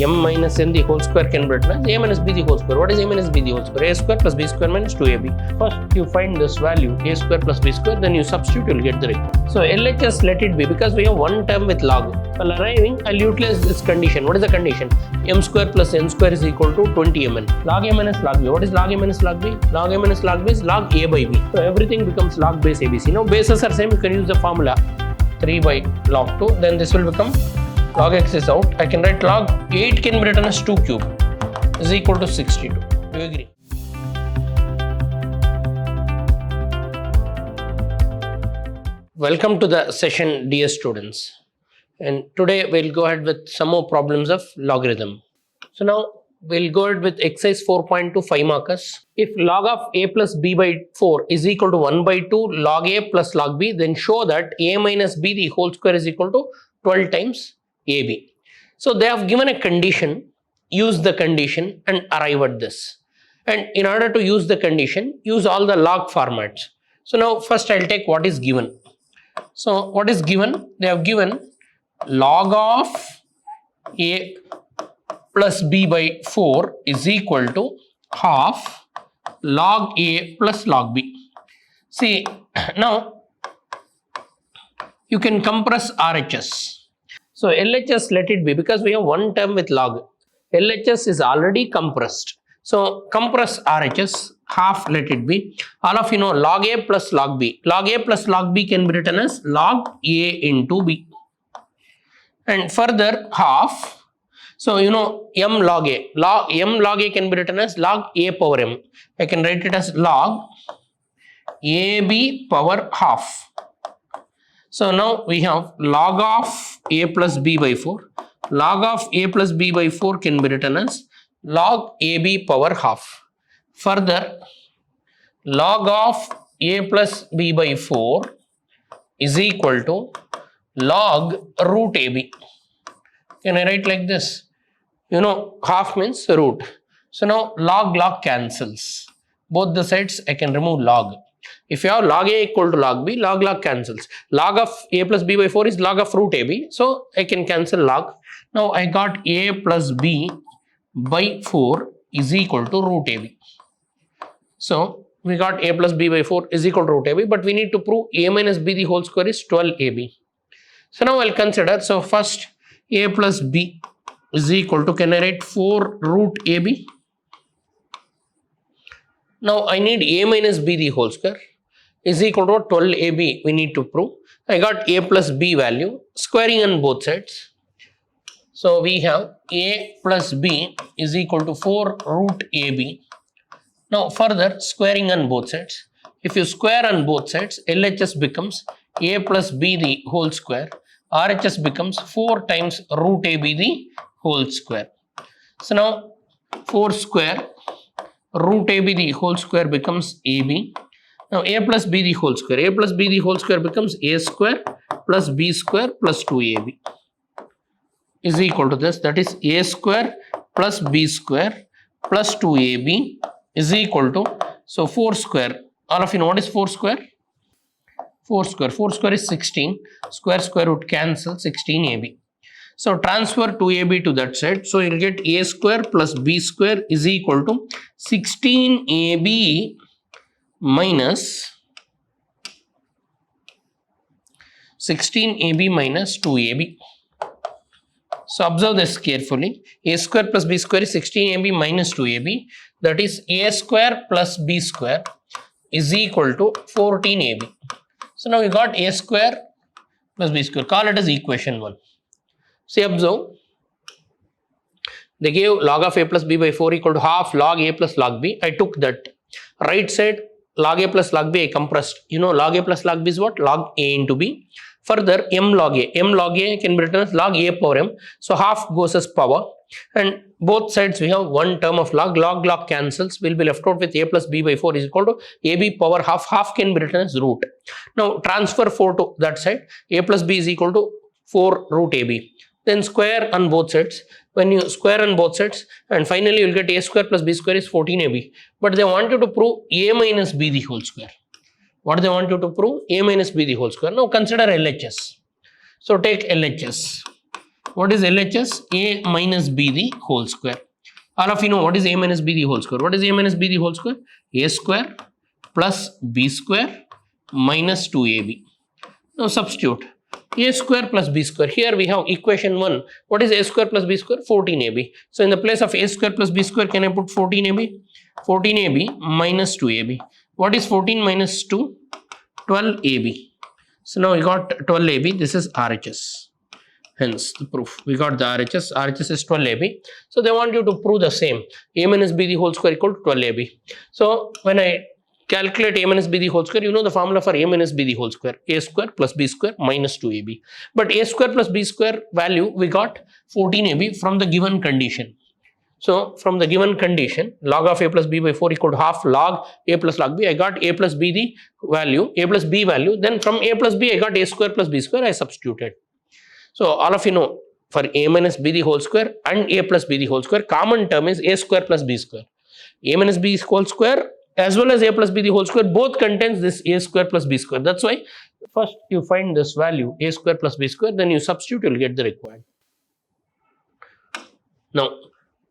m minus n the whole square can be written as a minus b the whole square. What is a minus b the whole square? A square plus b square minus 2ab. First you find this value a square plus b square, then you substitute, you'll get the result. So LHS let it be, because we have one term with log. While arriving, I'll utilize this condition. What is the condition? M square plus n square is equal to 20mn. Log a minus log b. What is log a minus log b? Log a minus log b is log a by b. So everything becomes log base abc. Now bases are same, you can use the formula 3 by log 2. Then this will become log x is out. I can write log 8 can be written as 2 cube is equal to 62. Do you agree? Welcome to the session, dear students. And today we'll go ahead with some more problems of logarithm. So now we'll go ahead with exercise 4.2 5 markers. If log of a plus b by 4 is equal to 1 by 2 log a plus log b, then show that a minus b the whole square is equal to 12 times ab. So they have given a condition, use the condition and arrive at this. And in order to use the condition, use all the log formats. So now first I'll take what is given. So what is given? They have given log of a plus b by 4 is equal to half log a plus log b. See, now you can compress RHS. So LHS let it be, because we have one term with log. LHS is already compressed. So compress RHS, half let it be. All of you know log a plus log b. Log a plus log b can be written as log a into b. And further half. So you know m log a. M log a can be written as log a power m. I can write it as log ab power half. So now we have log of a plus b by 4. Log of a plus b by 4 can be written as log ab power half. Further, log of a plus b by 4 is equal to log root ab. Can I write like this? You know, half means root. So now log cancels. Both the sides I can remove log. If you have log a equal to log b, log cancels. Log of a plus b by 4 is log of root ab. So I can cancel log. Now I got a plus b by 4 is equal to root ab. So we got a plus b by 4 is equal to root ab, but we need to prove a minus b the whole square is 12ab. So now I'll consider, so first a plus b is equal to, can I write 4 root ab? Now I need a minus b the whole square is equal to 12ab we need to prove. I got a plus b value, squaring on both sides. So we have a plus b is equal to 4 root ab. Now further squaring on both sides. If you square on both sides, LHS becomes a plus b the whole square. RHS becomes 4 times root ab the whole square. So now 4 square root ab the whole square becomes ab. Now a plus b the whole square. A plus b the whole square becomes a square plus b square plus 2ab is equal to this. That is a square plus b square plus 2ab is equal to, so 4 square. All of you know what is 4 square? 4 square. 4 square is 16. Square root cancel, 16ab. So transfer 2ab to that side. So you'll get a square plus b square is equal to 16ab minus 16ab minus 2ab. So observe this carefully. A square plus b square is 16ab minus 2ab. That is a square plus b square is equal to 14ab. So now we got a square plus b square. Call it as equation 1. See, observe. They gave log of a plus b by 4 equal to half log a plus log b. I took that right side log a plus log b, I compressed. You know log a plus log b is what? Log a into b. Further m log a. M log a can be written as log a power m. So half goes as power. And both sides we have one term of log. Log cancels. We'll be left out with a plus b by 4 is equal to ab power half. Half can be written as root. Now transfer 4 to that side. A plus b is equal to 4 root ab. Then square on both sides. When you square on both sides, and finally you will get a square plus b square is 14ab. But they want you to prove a minus b the whole square. What do they want you to prove? A minus b the whole square. Now consider LHS. So take LHS. What is LHS? A minus B the whole square. All of you know what is A minus B the whole square. What is A minus B the whole square? A square plus B square minus 2AB. Now substitute. A square plus B square. Here we have equation 1. What is A square plus B square? 14AB. So in the place of A square plus B square, can I put 14AB? 14AB minus 2AB. What is 14 minus 2? 12AB. So now we got 12AB. This is RHS. Hence the proof. We got the RHS. RHS is 12AB. So they want you to prove the same. A minus B the whole square equal to 12AB. So when I calculate A minus B the whole square, you know the formula for A minus B the whole square. A square plus B square minus 2AB. But A square plus B square value we got 14AB from the given condition. So from the given condition, log of A plus B by 4 equal to half log A plus log B. I got A plus B the value, A plus B value. Then from A plus B I got A square plus B square. I substituted. So all of you know for A minus B the whole square and A plus B the whole square, common term is A square plus B square. A minus B whole square as well as A plus B the whole square both contains this A square plus B square. That's why first you find this value A square plus B square, then you substitute, you'll get the required. Now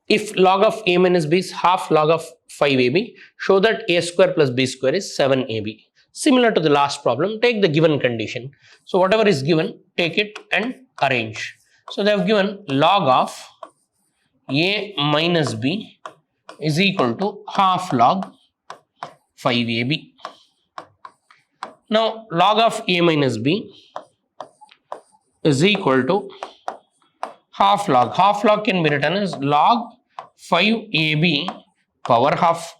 if log of A minus B is half log of 5AB, show that A square plus B square is 7AB. Similar to the last problem, take the given condition. So whatever is given, take it and arrange. So they have given log of A minus B is equal to half log 5AB. Now log of A minus B is equal to half log. Half log can be written as log 5AB power half.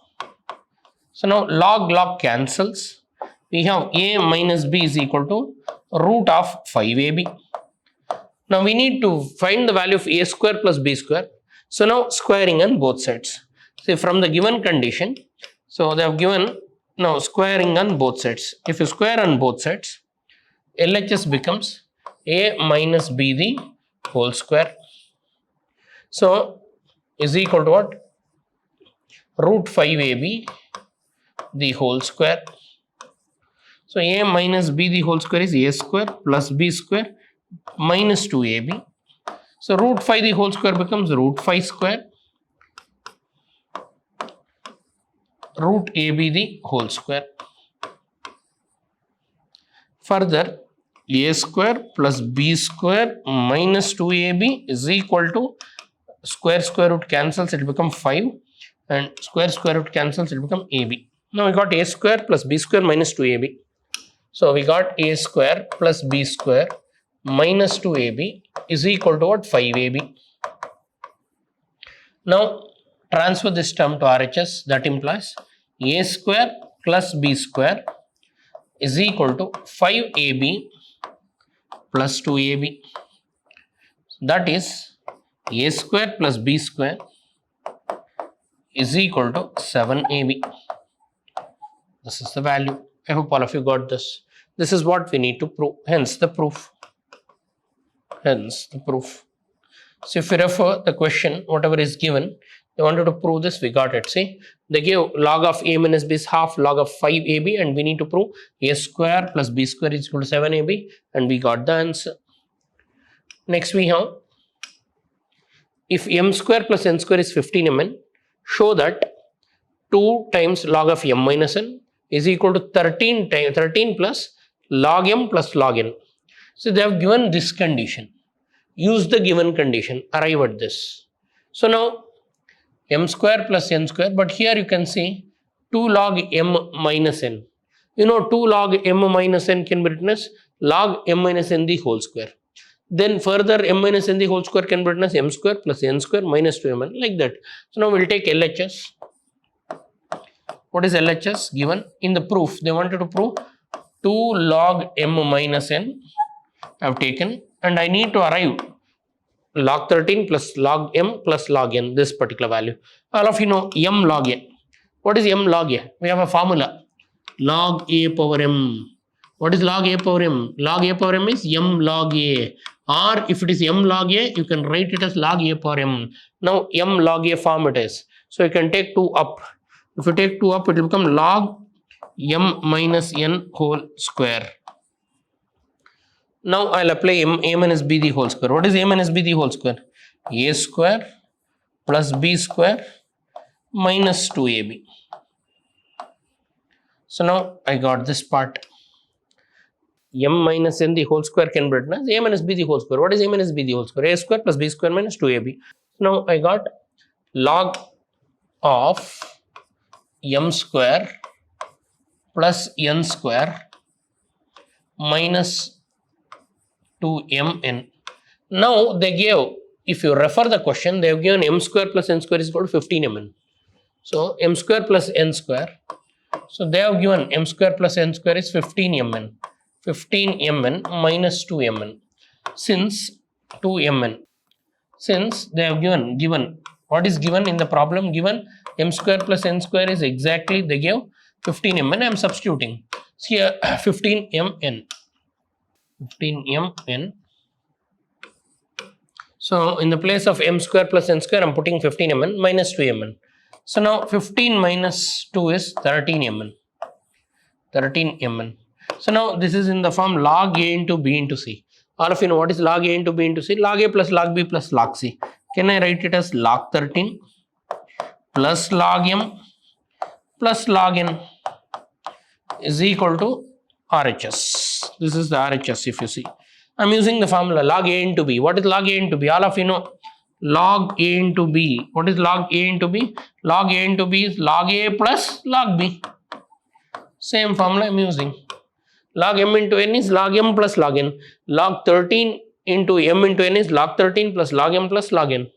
So now log cancels. We have A minus B is equal to root of 5AB. Now we need to find the value of A square plus B square. So now squaring on both sides. See from the given condition, so they have given now squaring on both sides. If you square on both sides, LHS becomes A minus B the whole square. So is equal to what? Root 5AB the whole square. So A minus B the whole square is A square plus B square minus 2AB. So root 5 the whole square becomes root 5 square root AB the whole square. Further, A square plus B square minus 2AB is equal to square root cancels, it will become 5, and square root cancels, it will become AB. Now we got A square plus B square minus 2AB. So we got A square plus B square minus 2AB is equal to what? 5AB. Now transfer this term to RHS. That implies A square plus B square is equal to 5AB plus 2AB. That is A square plus B square is equal to 7AB. This is the value. I hope all of you got this. This is what we need to prove. Hence the proof. Hence the proof. So if you refer the question, whatever is given, they wanted to prove this, we got it. See, they gave log of A minus B is half log of 5AB, and we need to prove A square plus B square is equal to 7AB, and we got the answer. Next we have, if M square plus N square is 15mn, show that 2 times log of M minus N is equal to 13 plus log M plus log N. So they have given this condition. Use the given condition, arrive at this. So now M square plus N square, but here you can see 2 log M minus N. You know 2 log M minus N can be written as log M minus N the whole square. Then further M minus N the whole square can be written as M square plus N square minus 2mn, like that. So now we'll take LHS. What is LHS given? In the proof, they wanted to prove 2 log M minus N. I have taken, and I need to arrive log 13 plus log M plus log N, this particular value. All of you know M log A. What is M log A? We have a formula. Log A power M. What is log A power M? Log A power M is M log A. Or if it is M log A, you can write it as log A power M. Now M log A form it is. So you can take 2 up. If you take 2 up, it will become log M minus N whole square. Now I'll apply a minus b the whole square. What is a minus b the whole square? A square plus b square minus 2ab. So now I got this part. M minus n the whole square can be written as a minus b the whole square. What is a minus b the whole square? A square plus b square minus 2ab. Now I got log of m square plus n square minus 2mn. Now they gave, if you refer the question, they have given m square plus n square is equal to 15mn. So m square plus n square. So they have given m square plus n square is 15mn. 15mn minus 2mn. Since 2mn, since they have given what is given in the problem, given m square plus n square is exactly, they gave 15mn. I am substituting. So here 15mn. So in the place of m square plus n square, I am putting 15mn minus 2mn. So now 15 minus 2 is 13mn. 13mn. So now this is in the form log a into b into c. All of you know what is log a into b into c? Log a plus log b plus log c. Can I write it as log 13 plus log m plus log n is equal to RHS. This is the RHS if you see. I am using the formula log a into b. What is log a into b? All of you know log a into b. What is log a into b? Log a into b is log a plus log b. Same formula I am using. Log m into n is log m plus log n. Log 13 into m into n is log 13 plus log m plus log n.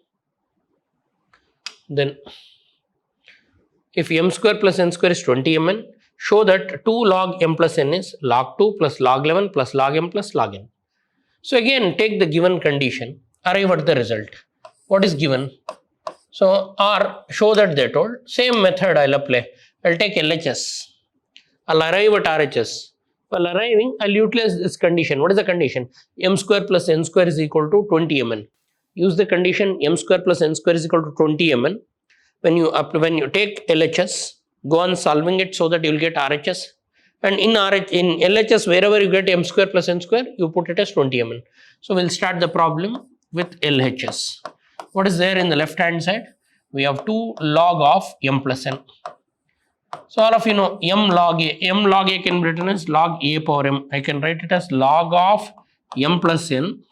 Then if m square plus n square is 20mn, show that 2 log m plus n is log 2 plus log 11 plus log m plus log n. So again, take the given condition, arrive at the result. What is given? So or show that they told. Same method I'll apply. I'll take LHS. I'll arrive at RHS. While arriving, I'll utilize this condition. What is the condition? M square plus n square is equal to 20mn. Use the condition m square plus n square is equal to 20mn. When you take LHS, go on solving it so that you will get RHS. And in LHS, wherever you get m square plus n square, you put it as 20mn. So we'll start the problem with LHS. What is there in the left hand side? We have 2 log of m plus n. So all of you know m log a can be written as log a power m. I can write it as log of m plus n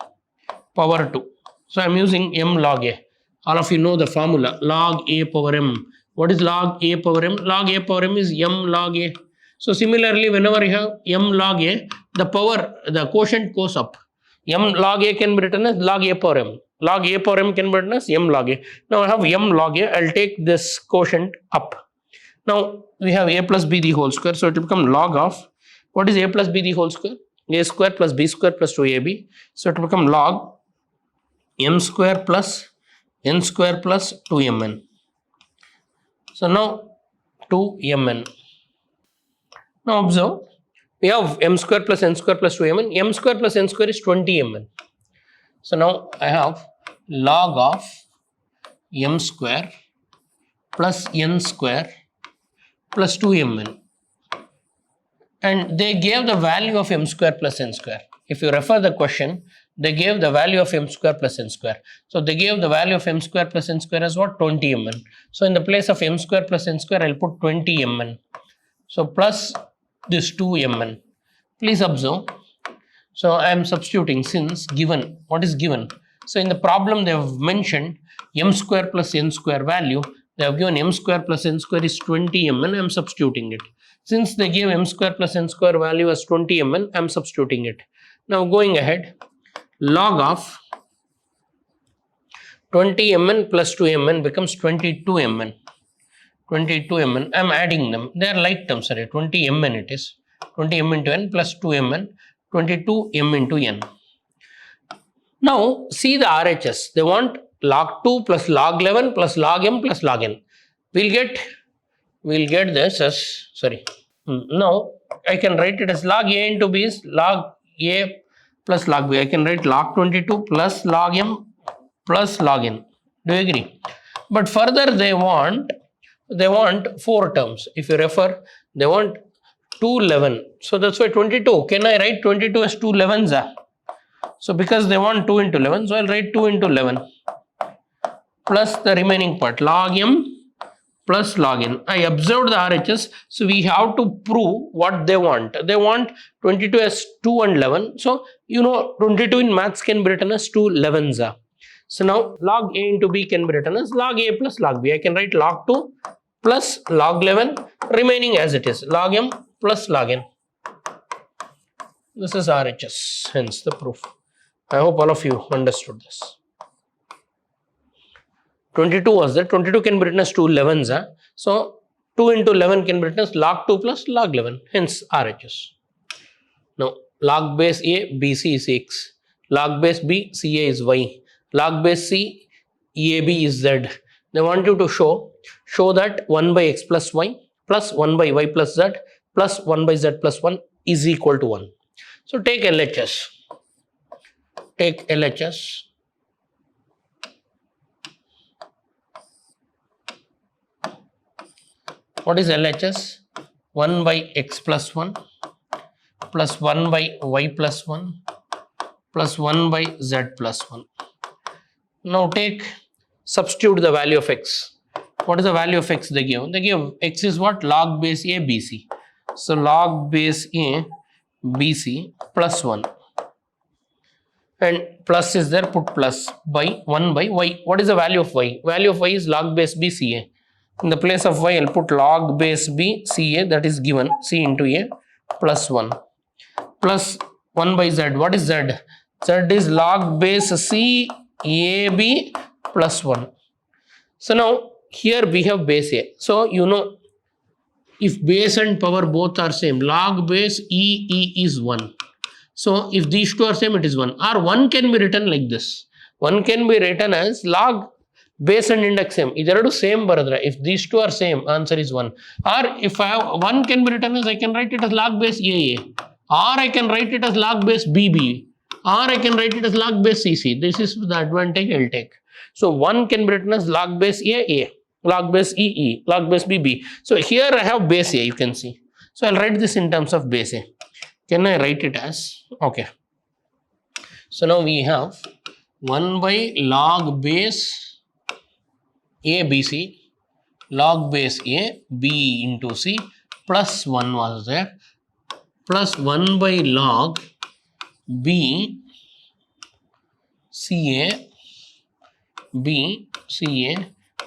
power 2. So I am using m log a. All of you know the formula log a power m. What is log a power m? Log a power m is m log a. So similarly, whenever you have m log a, the quotient goes up. M log a can be written as log a power m. Log a power m can be written as m log a. Now I have m log a. I'll take this quotient up. Now we have a plus b the whole square. So it will become log of, what is a plus b the whole square? A square plus b square plus 2ab. So it will become log m square plus n square plus 2mn. So now 2mn. Now observe, we have m square plus n square plus 2mn. M square plus n square is 20mn. So now I have log of m square plus n square plus 2mn. And they gave the value of m square plus n square. If you refer the question, they gave the value of m square plus n square. So they gave the value of m square plus n square as what? 20mn. So in the place of m square plus n square, I'll put 20mn. So plus this 2mn. Please observe. So I am substituting since given. What is given? So in the problem they have mentioned m square plus n square value. They have given m square plus n square is 20mn. I am substituting it. Since they gave m square plus n square value as 20mn, I am substituting it. Now going ahead, log of 20mn plus 2mn becomes 22mn. 22mn. I am adding them. They are like terms. Sorry, 20mn it is. 20m into n plus 2mn. 22m into n. Now see the RHS. They want log 2 plus log 11 plus log m plus log n. We'll get this as, sorry. Now I can write it as log a into b is log a plus log b. I can write log 22 plus log m plus log n. Do you agree? But further they want 4 terms. If you refer, they want 211. So that's why 22. Can I write 22 as 2 11s? So because they want 2 into 11, so I'll write 2 into 11 plus the remaining part log m plus log n. I observed the RHS, so we have to prove what they want. They want 22 as 2 and 11. So you know 22 in maths can be written as 2 11s. So now log a into b can be written as log a plus log b. I can write log 2 plus log 11 remaining as it is log m plus log n. This is RHS, hence the proof. I hope all of you understood this. 22 was there. 22 can be written as 2 11s. So 2 into 11 can be written as log 2 plus log 11, hence RHS. Now log base a BC is x, log base b CA is y, log base c EAB is z. They want you to show that 1 by x plus y plus 1 by y plus z plus 1 by z plus 1 is equal to 1. So take LHS. Take LHS. What is LHS? 1 by x plus 1 plus 1 by y plus 1 plus 1 by z plus 1. Now substitute the value of x. What is the value of x they give? They give x is what? Log base a BC. So log base a BC plus 1. And plus is there, put plus by 1 by y. What is the value of y? Value of y is log base b CA. In the place of y, I'll put log base b CA, that is given c into a plus 1 plus 1 by z. What is z? Z is log base c AB plus 1. So now here we have base a. So you know if base and power both are same, log base E is 1. So if these two are same, it is 1. Or 1 can be written like this. 1 can be written as log base and index same. Either same baradra. If these two are same, answer is 1. Or if I have 1 can be written as, I can write it as log base AA. Or I can write it as log base BB. Or I can write it as log base CC. This is the advantage I'll take. So 1 can be written as log base AA, log base EE, log base BB. So here I have base A, you can see. So I'll write this in terms of base A. Can I write it as, okay. So now we have 1 by log base A BC, log base A B into C plus 1 was there, plus 1 by log B CA B CA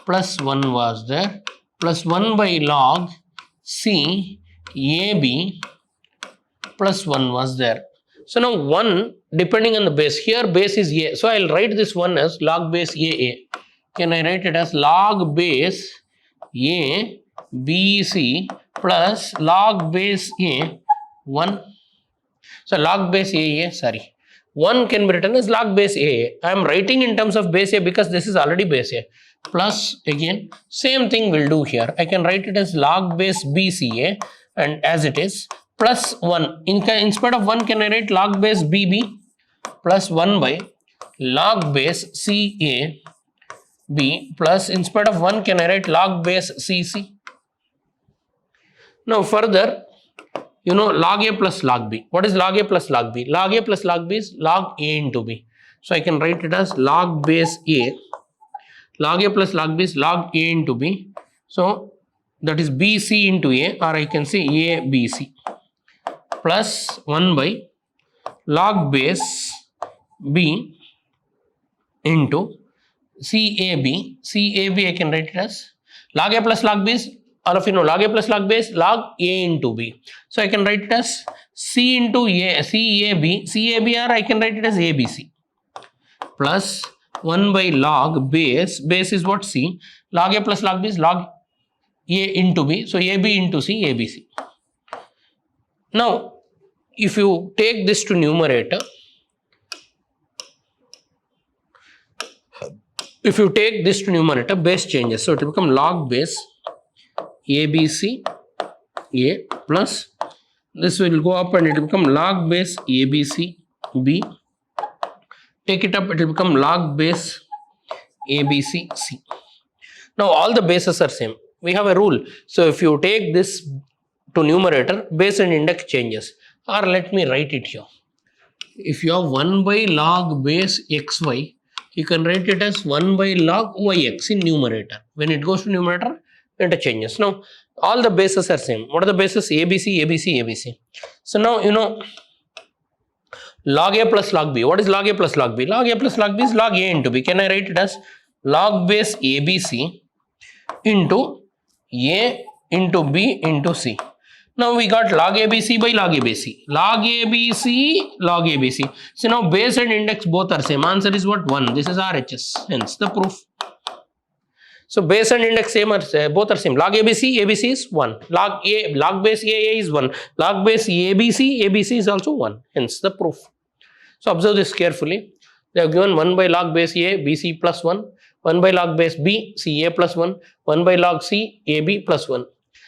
plus 1 was there, plus 1 by log C AB plus 1 was there. So now 1 depending on the base, here base is A. So I'll write this one as log base AA. Can I write it as log base A BC plus log base A 1. So log base AA, sorry. 1 can be written as log base AA. I am writing in terms of base A because this is already base A. Plus again, same thing we'll do here. I can write it as log base BCA and as it is plus 1. Instead of 1, can I write log base BB plus 1 by log base CA B plus instead of 1, can I write log base CC? Now further, you know log A plus log B. What is log A plus log B? Log A plus log B is log A into B. So I can write it as log base A. Log A plus log B is log A into B. So that is BC into A, or I can say A BC plus 1 by log base B into CAB. CAB I can write it as log A plus log B is, all of you know log A plus log B is log A into B. So I can write it as C into A, CAB, CAB, or I can write it as ABC plus 1 by log base is what? C. Log A plus log B is log A into B. So AB into C, ABC. Now, if you take this to numerator, base changes. So it will become log base ABC A plus this will go up and it will become log base ABC B. Take it up, it will become log base ABC C. Now all the bases are same. We have a rule. So if you take this to numerator, base and index changes. Or let me write it here. if you have 1 by log base xy, you can write it as 1 by log yx in numerator. When it goes to numerator, it changes. Now, all the bases are same. What are the bases? ABC, ABC, ABC. So now, log A plus log B. What is log A plus log B? Log A plus log B is log A into B. Can I write it as log base ABC into A into B into C? Now we got log ABC by log ABC. Log ABC, log ABC. So now base and index both are same. Answer is what? 1. This is RHS. Hence the proof. So base and index same are both are same. Log ABC, ABC is 1. Log base AA is 1. Log base ABC, ABC is also 1. Hence the proof. So observe this carefully. They have given 1 by log base A, BC plus 1. 1 by log base B, CA plus 1. 1 by log C, AB plus 1.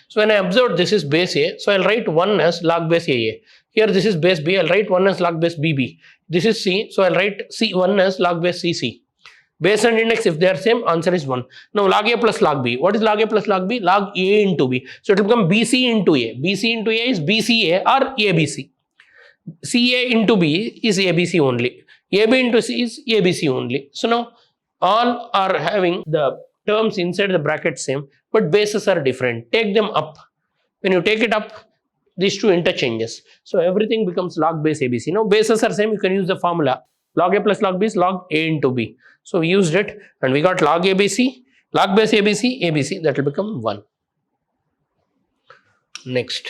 So when I observe this is base A, so I'll write 1 as log base AA. Here this is base B, I'll write 1 as log base BB. This is C, so I'll write C1 as log base CC. Base and index, if they are same, answer is 1. Now log A plus log B. What is log A plus log B? Log A into B. So it will become BC into A. BC into A is BCA or ABC. CA into B is ABC only. AB into C is ABC only. So now all are having the terms inside the bracket same, but bases are different. Take them up. When you take it up, these two interchanges. So everything becomes log base ABC. Now bases are same, you can use the formula. Log A plus log B is log A into B. So we used it and we got log ABC, log base ABC, ABC, that will become 1. Next,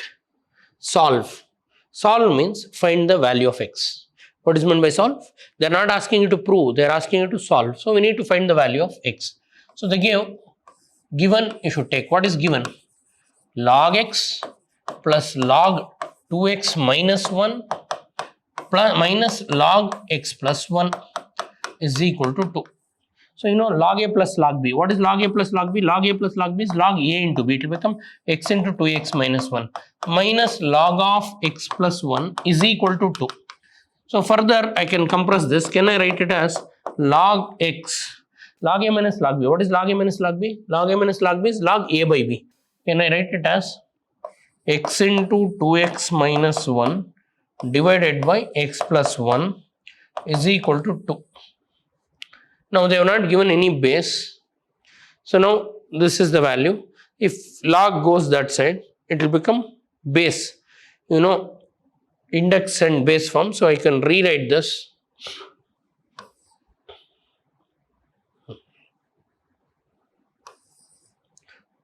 solve. Solve means find the value of x. What is meant by solve? They are not asking you to prove, they are asking you to solve. So we need to find the value of x. So they give given, you should take what is given? Log x plus log 2x minus 1 plus minus log x plus 1 is equal to 2. So log A plus log B. What is log A plus log B? Log A plus log B is log A into B. It will become x into 2x minus 1 minus log of x plus 1 is equal to 2. So further I can compress this. Can I write it as log x? Log A minus log B. What is log A minus log B? Log A minus log B is log A by B. Can I write it as x into 2x minus 1 divided by x plus 1 is equal to 2. Now they have not given any base. So now this is the value. If log goes that side, it will become base. Index and base form. So I can rewrite this.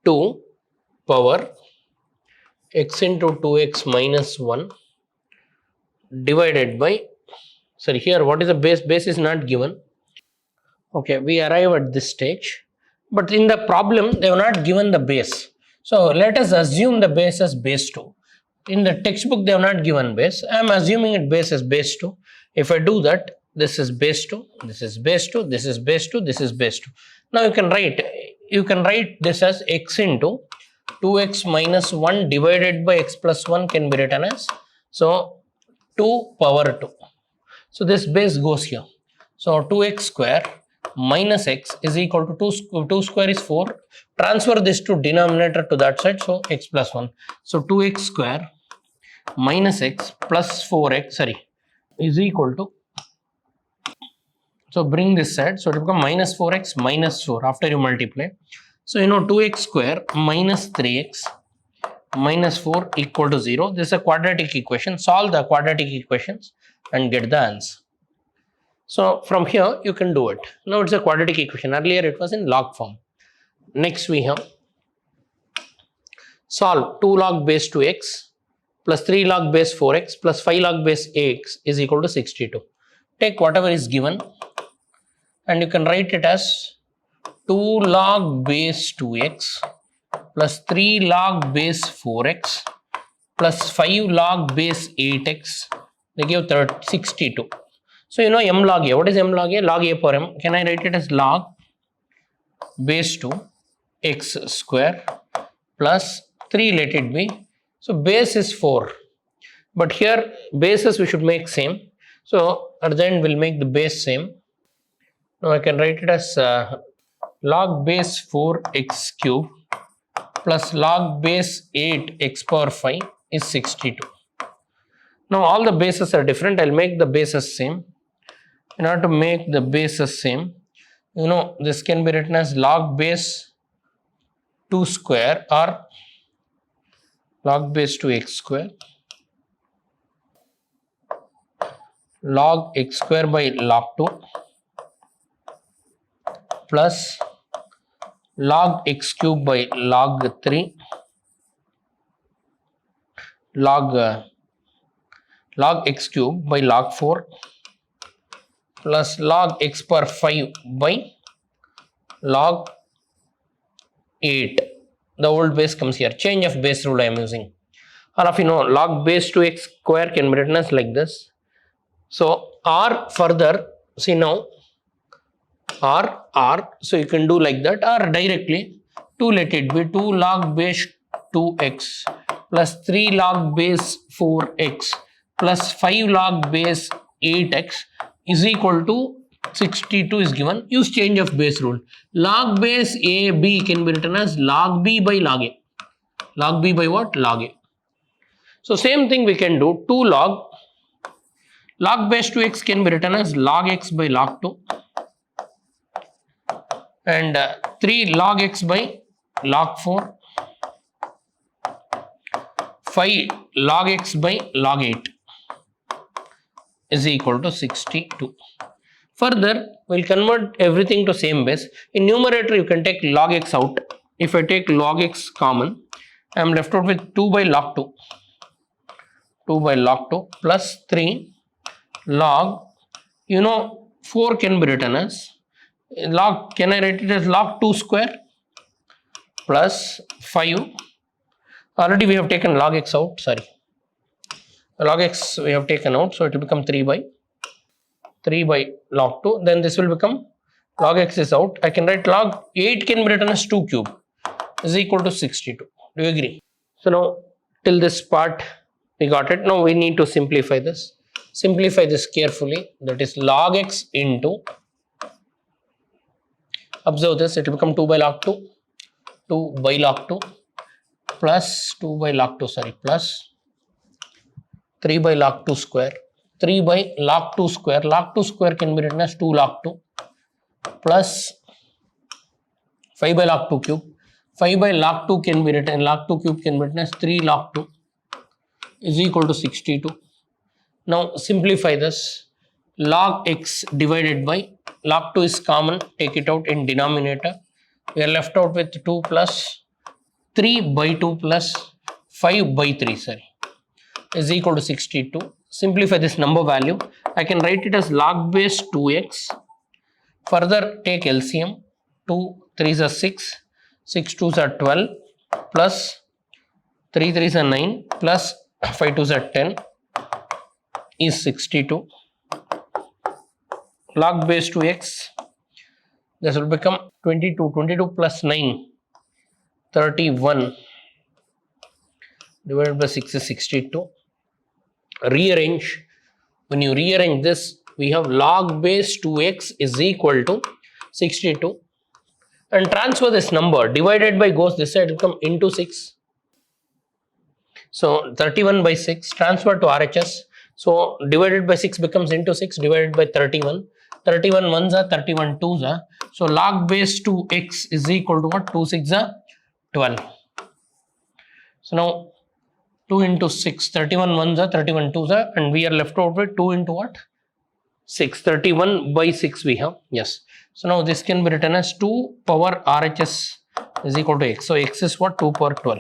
Two power x into 2x minus 1 divided by, sorry, here what is the base? Base is not given. Okay, we arrive at this stage, but in the problem they have not given the base. So let us assume the base as base 2. In the textbook they have not given base. I am assuming it base as base 2. If I do that, this is base 2, this is base 2, this is base 2, this is base 2. Now you can write this as x into 2x minus 1 divided by x plus 1 can be written as, so 2 power 2. So this base goes here. So 2x square minus x is equal to 2 square is 4. Transfer this to denominator to that side, so x plus 1. So 2x square minus x plus 4x, is equal to, so bring this side, so it will become minus 4x minus 4 after you multiply. So 2x square minus 3x minus 4 equal to 0. This is a quadratic equation. Solve the quadratic equations and get the answer. So from here you can do it. Now it's a quadratic equation. Earlier it was in log form. Next we have solve 2 log base 2x plus 3 log base 4x plus 5 log base ax is equal to 62. Take whatever is given and you can write it as 2 log base 2x plus 3 log base 4x plus 5 log base 8x. They give 62. So m log a. What is m log a? Log a power m. Can I write it as log base 2 x square plus 3 let it be. So base is 4. But here bases we should make same. So at the end we'll make the base same. Now I can write it as log base 4 x cube plus log base 8 x power 5 is 62. Now all the bases are different. I'll make the bases same. In order to make the bases same, this can be written as log base 2 square or log base 2x square, log x square by log 2 plus log x cube by log 3 log x cube by log 4 plus log x power 5 by log 8. The old base comes here. Change of base rule I am using. All of you know log base 2x square can be written as like this. So or further, see now or so you can do like that, or directly 2 let it be 2 log base 2x plus 3 log base 4x plus 5 log base 8x is equal to 62 is given. Use change of base rule. Log base a b can be written as log b by log a. Log b by what? Log a. So same thing we can do. 2 log base 2x can be written as log x by log 2 and 3 log x by log 4, 5 log x by log 8 is equal to 62. Further, we'll convert everything to same base. In numerator, you can take log x out. If I take log x common, I am left out with 2 by log 2. 2 by log 2 plus 3 log, 4 can be written as log, can I write it as log 2 square plus 5. Already we have taken log x out, sorry. Log x we have taken out, so it will become 3 by log 2. Then this will become log x is out. I can write log 8 can be written as 2 cube is equal to 62. Do you agree? So now till this part we got it. Now we need to simplify this. Simplify this carefully. That is log x into, observe this, it will become 2 by log 2, 2 by log 2 plus 2 by log 2, sorry, plus 3 by log 2 square, 3 by log 2 square, log 2 square can be written as 2 log 2 plus 5 by log 2 cube, 5 by log 2 can be written, log 2 cube can be written as 3 log 2 is equal to 62. Now simplify this. Log x divided by log 2 is common, take it out in denominator. We are left out with 2 plus 3 by 2 plus 5 by 3, sorry, is equal to 62. Simplify this number value. I can write it as log base 2x. Further take LCM. 2 3s are 6, 6 2s are 12 plus 3 3s are 9 plus 5 2s are 10 is 62. Log base 2x, this will become 22, 22 plus 9, 31 divided by 6 is 62. Rearrange. When you rearrange this, we have log base 2x is equal to 62 and transfer this number, divided by goes this side, will come into 6. So 31 by 6 transfer to RHS. So divided by 6 becomes into 6 divided by 31. 31 ones are 31 twos are. So log base 2x is equal to what? 2 6 are 12. So now 2 into 6, 31 ones are 31 twos are, and we are left out with 2 into what? 6. 31 by 6 we have. Yes. So now this can be written as 2 power RHS is equal to x. So x is what? 2 power 12.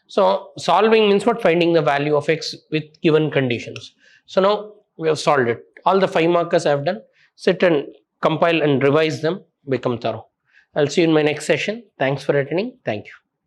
So solving means what? Finding the value of x with given conditions. So now we have solved it. All the 5 markers I have done. Sit and compile and revise them. Become thorough. I'll see you in my next session. Thanks for attending. Thank you.